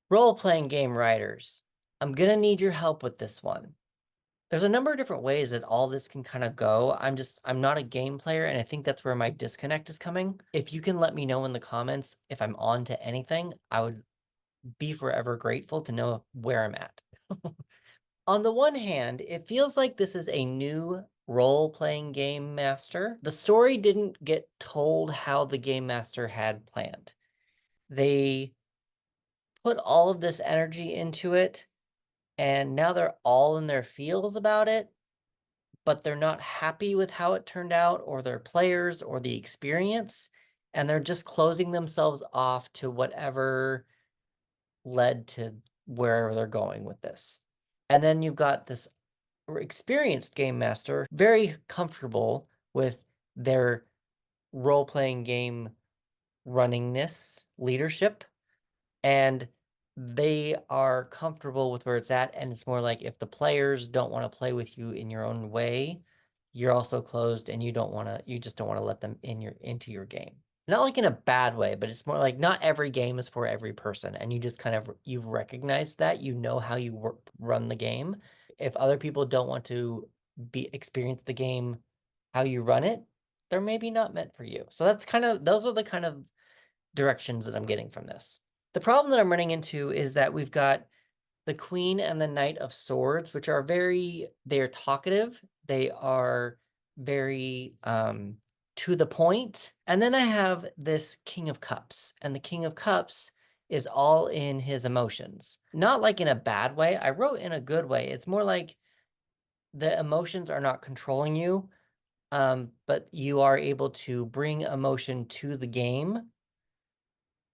Role-playing game writers, I'm gonna need your help with this one. There's a number of different ways that all this can kind of go. I'm not a game player, and I think that's where my disconnect is coming. If you can let me know in the comments if I'm on to anything, I would be forever grateful to know where I'm at. On the one hand, it feels like this is a new role-playing game master. The story didn't get told how the game master had planned. They put all of this energy into it, and now they're all in their feels about it, but they're not happy with how it turned out or their players or the experience, and they're just closing themselves off to whatever led to wherever they're going with this. And then you've got this experienced game master, very comfortable with their role-playing game runningness, leadership, and they are comfortable with where it's at, and it's more like if the players don't want to play with you in your own way, you're also closed and you just don't want to let them into your game. Not like in a bad way, but it's more like not every game is for every person, and you just kind of you've recognized that, you know how you run the game. If other people don't want to be experience the game how you run it, they're maybe not meant for you. So those are the kind of directions that I'm getting from this. The problem that I'm running into is that we've got the Queen and the Knight of Swords, which are they're talkative. They are very to the point. And then I have this King of Cups, and the King of Cups is all in his emotions. Not like in a bad way. I wrote in a good way. It's more like the emotions are not controlling you, but you are able to bring emotion to the game,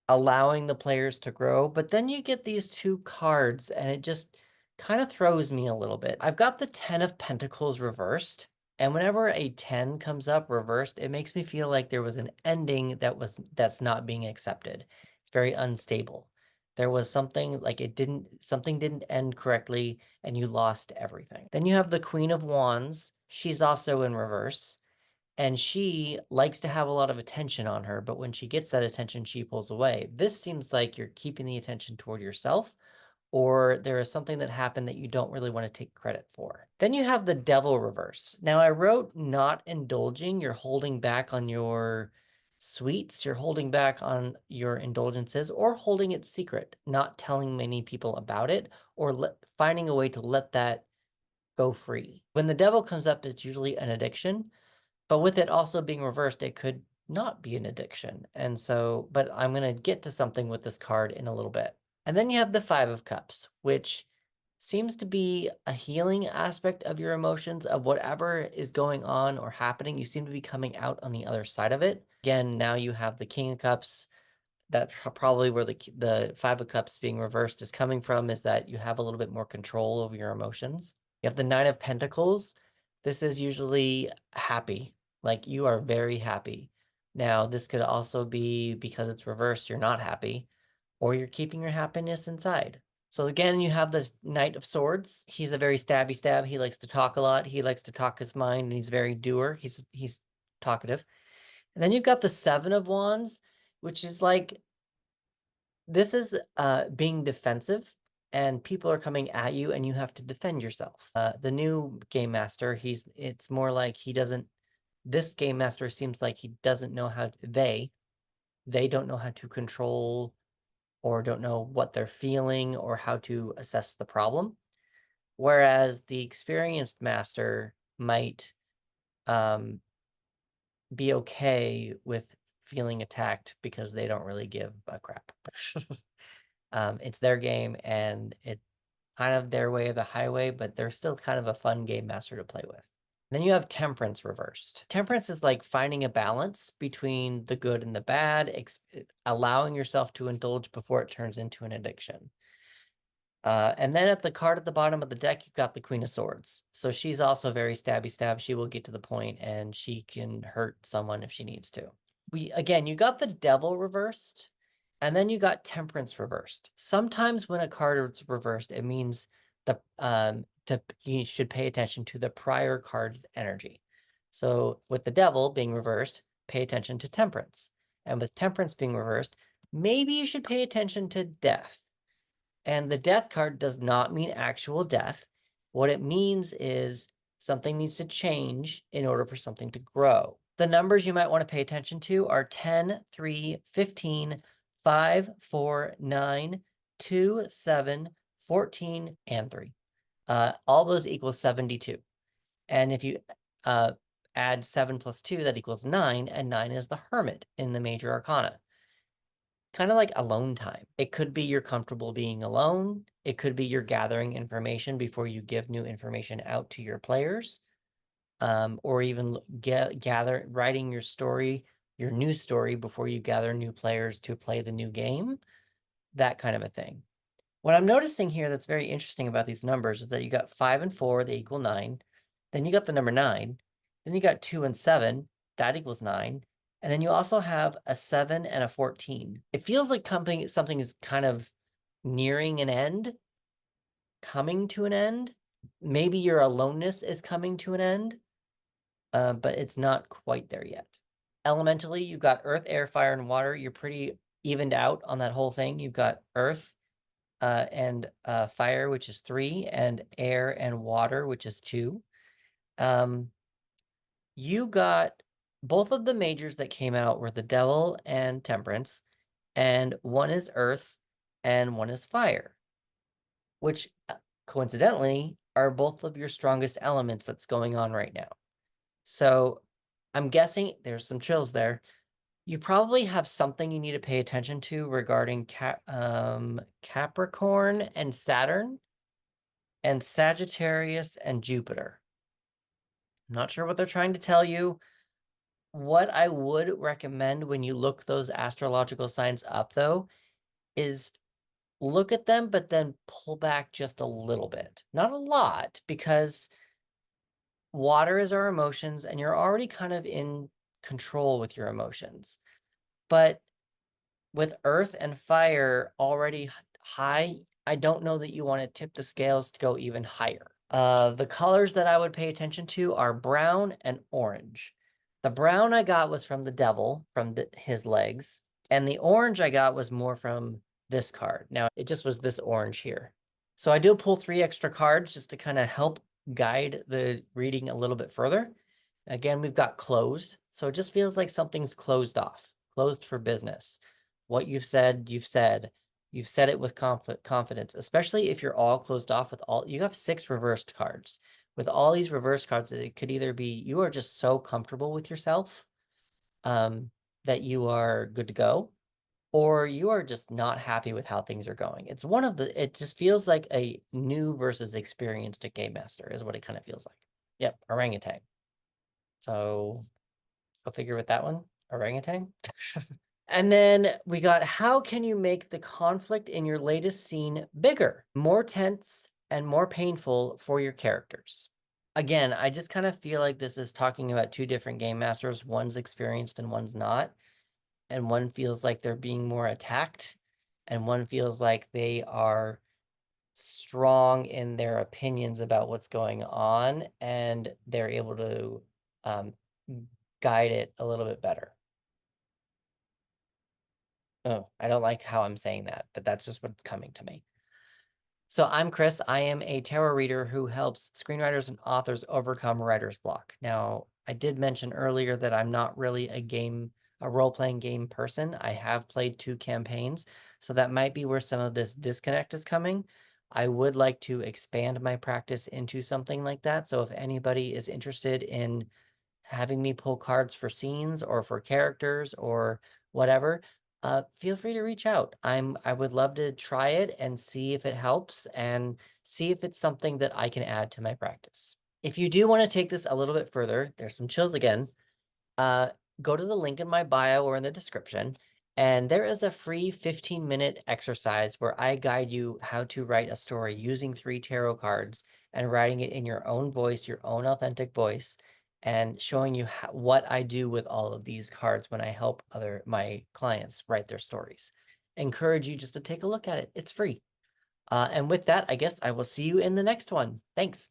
allowing the players to grow. But then you get these two cards, and it just kind of throws me a little bit. I've got the 10 of Pentacles reversed, and whenever a 10 comes up reversed, it makes me feel like there was an ending that's not being accepted. It's very unstable. There was something like something didn't end correctly, and you lost everything. Then you have the Queen of Wands. She's also in reverse, and she likes to have a lot of attention on her, but when she gets that attention, she pulls away. This seems like you're keeping the attention toward yourself, or there is something that happened that you don't really want to take credit for. Then you have the Devil reverse. Now, I wrote not indulging. You're holding back on your sweets, you're holding back on your indulgences, or holding it secret, not telling many people about it, or finding a way to let that go free. When the devil comes up, it's usually an addiction. But with it also being reversed, it could not be an addiction. And so, but I'm going to get to something with this card in a little bit. And then you have the Five of Cups, which seems to be a healing aspect of your emotions, of whatever is going on or happening. You seem to be coming out on the other side of it. Again, now you have the King of Cups. That's probably where the Five of Cups being reversed is coming from, is that you have a little bit more control over your emotions. You have the Nine of Pentacles. This is usually happy, like you are very happy. Now, this could also be because it's reversed, you're not happy, or you're keeping your happiness inside. So again, you have the Knight of Swords. He's a very stabby stab. He likes to talk a lot. He likes to talk his mind, and he's very doer. He's talkative. And then you've got the Seven of Wands, which is like, this is being defensive, and people are coming at you and you have to defend yourself. The new game master, it's more like this game master seems like he doesn't know they don't know how to control, or don't know what they're feeling or how to assess the problem. Whereas the experienced master might be okay with feeling attacked because they don't really give a crap. It's their game, and it's kind of their way of the highway, but they're still kind of a fun game master to play with. Then you have Temperance reversed. Temperance is like finding a balance between the good and the bad, allowing yourself to indulge before it turns into an addiction. And then at the card at the bottom of the deck, you've got the Queen of Swords. So she's also very stabby stab. She will get to the point, and she can hurt someone if she needs to. Again, you got the Devil reversed, and then you got Temperance reversed. Sometimes when a card is reversed, it means you should pay attention to the prior card's energy. So with the Devil being reversed, pay attention to Temperance. And with Temperance being reversed, maybe you should pay attention to Death. And the death card does not mean actual death. What it means is something needs to change in order for something to grow. The numbers you might want to pay attention to are 10, 3, 15, 5, 4, 9, 2, 7, 14, and 3. All those equals 72. And if you add 7 plus 2, that equals 9, and 9 is the hermit in the major arcana. Kind of like alone time. It could be you're comfortable being alone. It could be you're gathering information before you give new information out to your players, or even writing your story, your new story before you gather new players to play the new game, that kind of a thing. What I'm noticing here that's very interesting about these numbers is that you got 5 and 4, they equal 9. Then you got the number 9. Then you got 2 and 7, that equals 9. And then you also have a 7 and a 14. It feels like something is kind of nearing an end, coming to an end. Maybe your aloneness is coming to an end, but it's not quite there yet. Elementally, you've got earth, air, fire, and water. You're pretty evened out on that whole thing. You've got earth, and fire, which is 3, and air and water, which is 2. You got both of the majors that came out were the devil and temperance, and one is earth and one is fire, which coincidentally are both of your strongest elements that's going on right now. So I'm guessing there's some chills there. You probably have something you need to pay attention to regarding Capricorn and Saturn and Sagittarius and Jupiter. I'm not sure what they're trying to tell you. What I would recommend when you look those astrological signs up, though, is look at them, but then pull back just a little bit. Not a lot, because water is our emotions, and you're already kind of in control with your emotions. But with earth and fire already high, I don't know that you want to tip the scales to go even higher. The colors that I would pay attention to are brown and orange. The brown I got was from the devil, from his legs, and the orange I got was more from this card. Now, it just was this orange here. So I do pull 3 extra cards just to kind of help guide the reading a little bit further. Again, we've got closed, so it just feels like something's closed off, closed for business. What you've said, you've said. You've said it with confidence, especially if you're all closed off with all, you have 6 reversed cards. With all these reversed cards, it could either be you are just so comfortable with yourself that you are good to go, or you are just not happy with how things are going. It's one of the, it just feels like a new versus experienced Game Master is what it kind of feels like. Yep, orangutan. So go figure with that one, orangutan. And then we got, how can you make the conflict in your latest scene bigger, more tense, and more painful for your characters? Again, I just kind of feel like this is talking about 2 different game masters. One's experienced and one's not. And one feels like they're being more attacked, and one feels like they are strong in their opinions about what's going on, and they're able to guide it a little bit better. Oh, I don't like how I'm saying that, but that's just what's coming to me. So I'm Chris. I am a tarot reader who helps screenwriters and authors overcome writer's block. Now, I did mention earlier that I'm not really a role-playing game person. I have played 2 campaigns, so that might be where some of this disconnect is coming. I would like to expand my practice into something like that. So if anybody is interested in having me pull cards for scenes or for characters or whatever, feel free to reach out. I would love to try it and see if it helps and see if it's something that I can add to my practice. If you do want to take this a little bit further, there's some chills again. Go to the link in my bio or in the description, and there is a free 15-minute exercise where I guide you how to write a story using 3 tarot cards and writing it in your own voice, your own authentic voice, and showing you what I do with all of these cards when I help my clients write their stories. I encourage you just to take a look at it. It's free. And with that, I guess I will see you in the next one. Thanks.